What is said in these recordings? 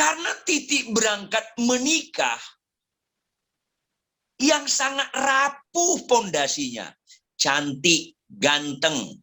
Karena titik berangkat menikah yang sangat rapuh pondasinya. Cantik, ganteng.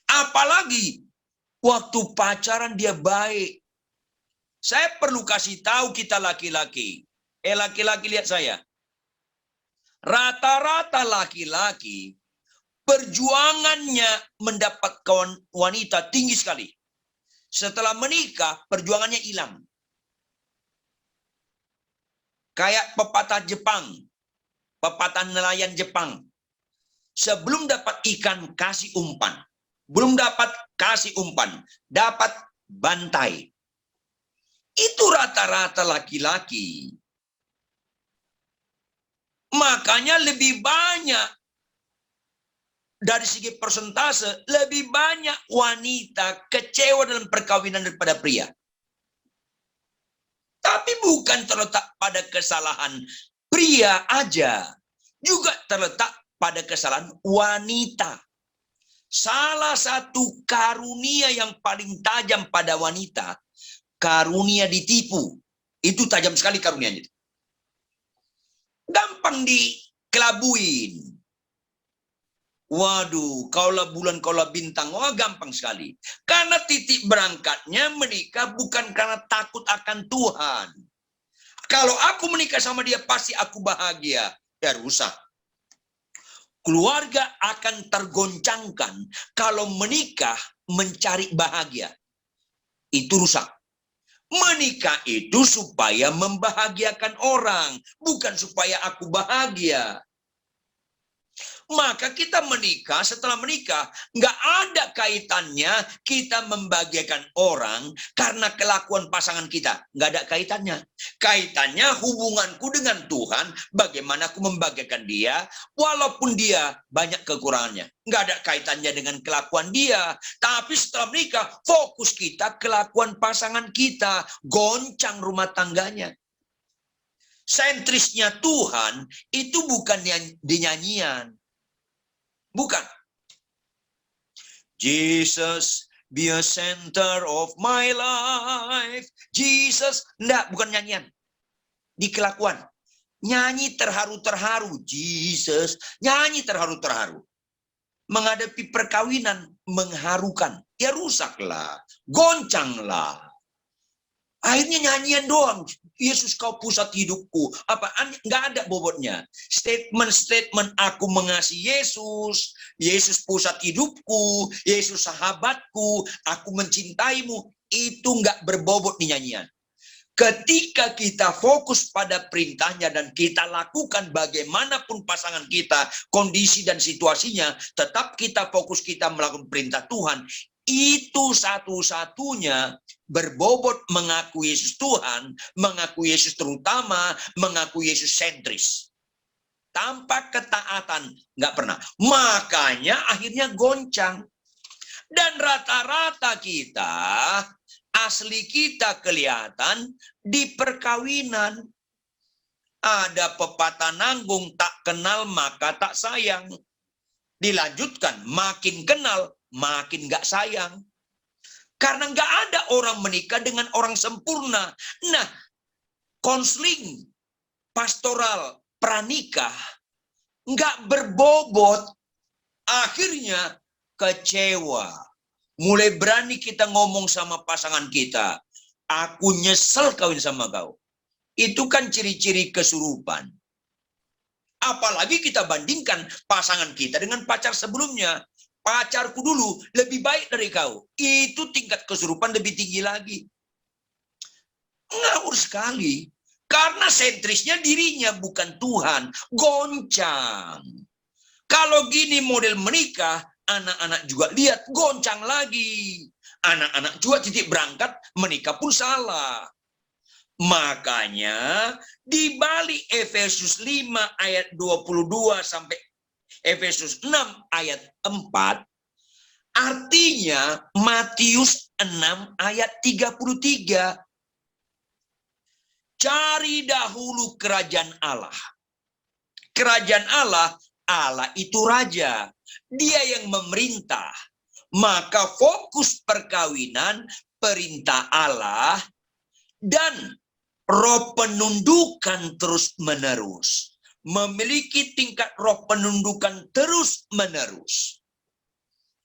Apalagi waktu pacaran dia baik. Saya perlu kasih tahu kita laki-laki. Laki-laki lihat saya. Rata-rata laki-laki perjuangannya mendapat wanita tinggi sekali. Setelah menikah, perjuangannya hilang. Kayak pepatah Jepang, pepatah nelayan Jepang. Sebelum dapat ikan, kasih umpan. Belum dapat, kasih umpan. Dapat bantai. Itu rata-rata laki-laki. Makanya lebih banyak, dari segi persentase, lebih banyak wanita kecewa dalam perkawinan daripada pria. Tapi bukan terletak pada kesalahan pria aja. Juga terletak pada kesalahan wanita. Salah satu karunia yang paling tajam pada wanita, karunia ditipu. Itu tajam sekali karunianya. Gampang dikelabuin. Waduh, kaulah bulan, kaulah bintang. Wah, gampang sekali. Karena titik berangkatnya menikah bukan karena takut akan Tuhan. Kalau aku menikah sama dia, pasti aku bahagia. Ya rusak. Keluarga akan tergoncangkan kalau menikah mencari bahagia. Itu rusak. Menikah itu supaya membahagiakan orang, bukan supaya aku bahagia. Maka kita menikah, setelah menikah, nggak ada kaitannya kita membahagiakan orang karena kelakuan pasangan kita. Nggak ada kaitannya. Kaitannya hubunganku dengan Tuhan, bagaimana aku membahagiakan dia, walaupun dia banyak kekurangannya. Nggak ada kaitannya dengan kelakuan dia. Tapi setelah menikah, fokus kita kelakuan pasangan kita, goncang rumah tangganya. Sentrisnya Tuhan itu bukan dinyanyian. Bukan. Jesus be a center of my life. Jesus. Enggak, bukan nyanyian. Di kelakuan. Nyanyi terharu-terharu. Jesus. Nyanyi terharu-terharu. Menghadapi perkawinan mengharukan. Ya rusaklah. Goncanglah. Akhirnya nyanyian doang. Yesus kau pusat hidupku. Apaan? Nggak ada bobotnya. Statement-statement aku mengasihi Yesus. Yesus pusat hidupku. Yesus sahabatku. Aku mencintaimu. Itu nggak berbobot di nyanyian. Ketika kita fokus pada perintahnya dan kita lakukan bagaimanapun pasangan kita, kondisi dan situasinya, tetap kita fokus kita melakukan perintah Tuhan. Itu satu-satunya berbobot mengaku Yesus Tuhan, mengaku Yesus terutama, mengaku Yesus sentris. Tanpa ketaatan, nggak pernah. Makanya akhirnya goncang. Dan rata-rata kita, asli kita kelihatan di perkawinan. Ada pepatah nanggung, tak kenal maka tak sayang. Dilanjutkan, makin kenal, makin nggak sayang. Karena nggak ada orang menikah dengan orang sempurna. Nah, konseling pastoral pranikah nggak berbobot. Akhirnya kecewa. Mulai berani kita ngomong sama pasangan kita. Aku nyesel kawin sama kau. Itu kan ciri-ciri kesurupan. Apalagi kita bandingkan pasangan kita dengan pacar sebelumnya. Pacarku dulu lebih baik dari kau. Itu tingkat kesurupan lebih tinggi lagi. Ngawur sekali. Karena sentrisnya dirinya bukan Tuhan. Goncang. Kalau gini model menikah, anak-anak juga lihat goncang lagi. Anak-anak juga titik berangkat menikah pun salah. Makanya di balik Efesus 5 ayat 22 sampai Efesus 6 ayat 4, artinya Matius 6 ayat 33. Cari dahulu kerajaan Allah. Kerajaan Allah, Allah itu raja. Dia yang memerintah. Maka fokus perkawinan, perintah Allah, Dan roh penundukan terus-menerus. Memiliki tingkat roh penundukan terus-menerus.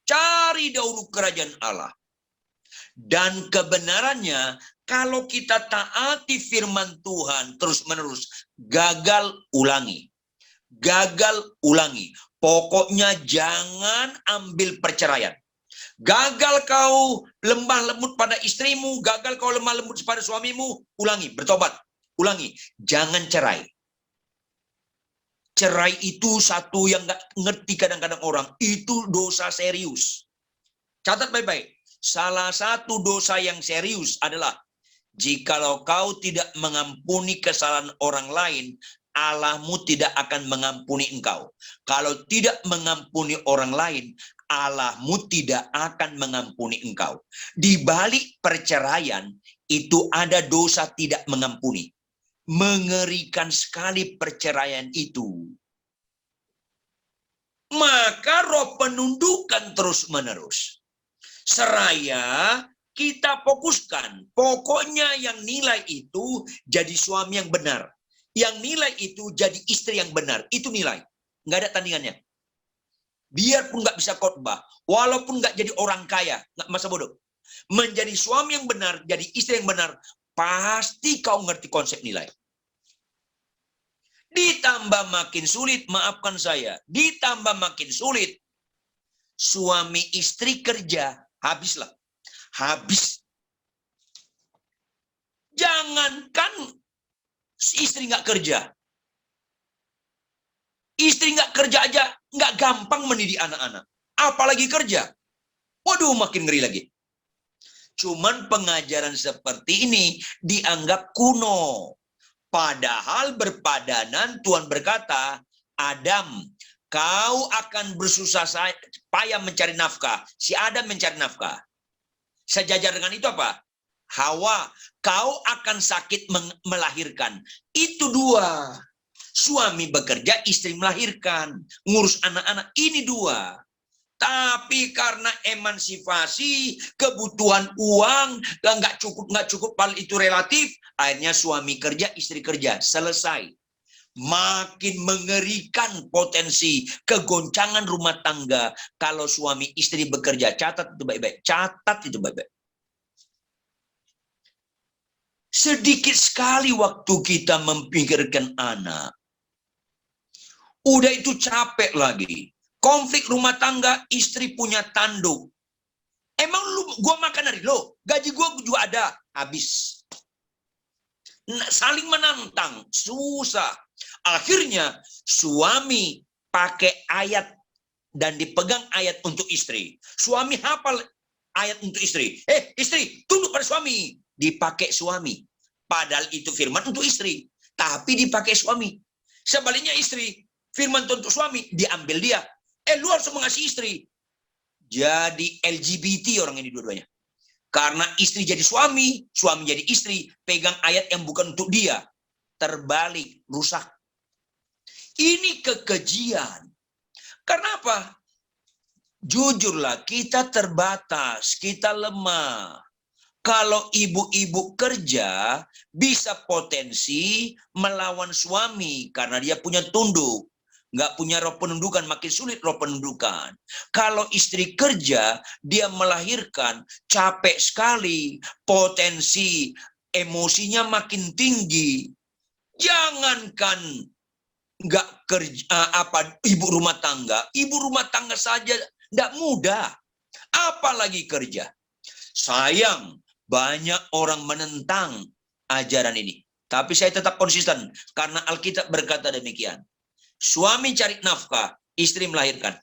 Cari dahulu kerajaan Allah. Dan kebenarannya, kalau kita taati firman Tuhan terus-menerus, gagal ulangi. Gagal ulangi. Pokoknya jangan ambil perceraian. Gagal kau lemah lembut pada istrimu, gagal kau lemah lembut pada suamimu, ulangi, bertobat, ulangi. Jangan cerai. Cerai itu satu yang nggak ngerti kadang-kadang orang, itu dosa serius. Catat baik-baik. Salah satu dosa yang serius adalah jikalau kau tidak mengampuni kesalahan orang lain, Allahmu tidak akan mengampuni engkau. Kalau tidak mengampuni orang lain, Allahmu tidak akan mengampuni engkau. Di balik perceraian itu ada dosa tidak mengampuni. Mengerikan sekali perceraian itu. Maka roh penundukan terus-menerus. Seraya kita fokuskan, pokoknya yang nilai itu jadi suami yang benar. Yang nilai itu jadi istri yang benar. Itu nilai. Nggak ada tandingannya. Biarpun nggak bisa khotbah, walaupun nggak jadi orang kaya, nggak masa bodoh. Menjadi suami yang benar, jadi istri yang benar, pasti kau ngerti konsep nilai. Ditambah makin sulit, maafkan saya, ditambah makin sulit, suami istri kerja, habislah. Habis. Jangankan istri nggak kerja. Istri nggak kerja aja, nggak gampang mendidik anak-anak. Apalagi kerja. Waduh, makin ngeri lagi. Cuman pengajaran seperti ini dianggap kuno. Padahal berpadanan Tuhan berkata, Adam, kau akan bersusah payah mencari nafkah. Si Adam mencari nafkah. Sejajar dengan itu apa? Hawa, kau akan sakit melahirkan. Itu dua. Suami bekerja, istri melahirkan. Ngurus anak-anak, ini dua. Tapi karena emansipasi, kebutuhan uang, nggak cukup, paling itu relatif. Akhirnya suami kerja, istri kerja. Selesai. Makin mengerikan potensi kegoncangan rumah tangga kalau suami istri bekerja. Catat itu baik-baik. Catat itu baik-baik. Sedikit sekali waktu kita memikirkan anak. Udah itu capek lagi. Konflik rumah tangga, istri punya tanduk. Emang gua makan dari lo? Gaji gua juga ada. Habis. Saling menantang. Susah. Akhirnya suami pakai ayat dan dipegang ayat untuk istri. Suami hafal ayat untuk istri. Istri, tunduk pada suami. Dipakai suami. Padahal itu firman untuk istri. Tapi dipakai suami. Sebaliknya istri, firman untuk suami, diambil dia. Lu harus mengasihi istri. Jadi LGBT orang ini dua-duanya. Karena istri jadi suami jadi istri, pegang ayat yang bukan untuk dia. Terbalik, rusak. Ini kekejian. Karena apa? Jujurlah, kita terbatas, kita lemah. Kalau ibu-ibu kerja, bisa potensi melawan suami karena dia punya tunduk. Nggak punya roh penundukan, makin sulit roh penundukan. Kalau istri kerja, dia melahirkan, capek sekali, potensi emosinya makin tinggi. Jangankan nggak kerja ibu rumah tangga saja tidak mudah, apalagi kerja. Sayang, banyak orang menentang ajaran ini, tapi saya tetap konsisten karena Alkitab berkata demikian. Suami cari nafkah, istri melahirkan.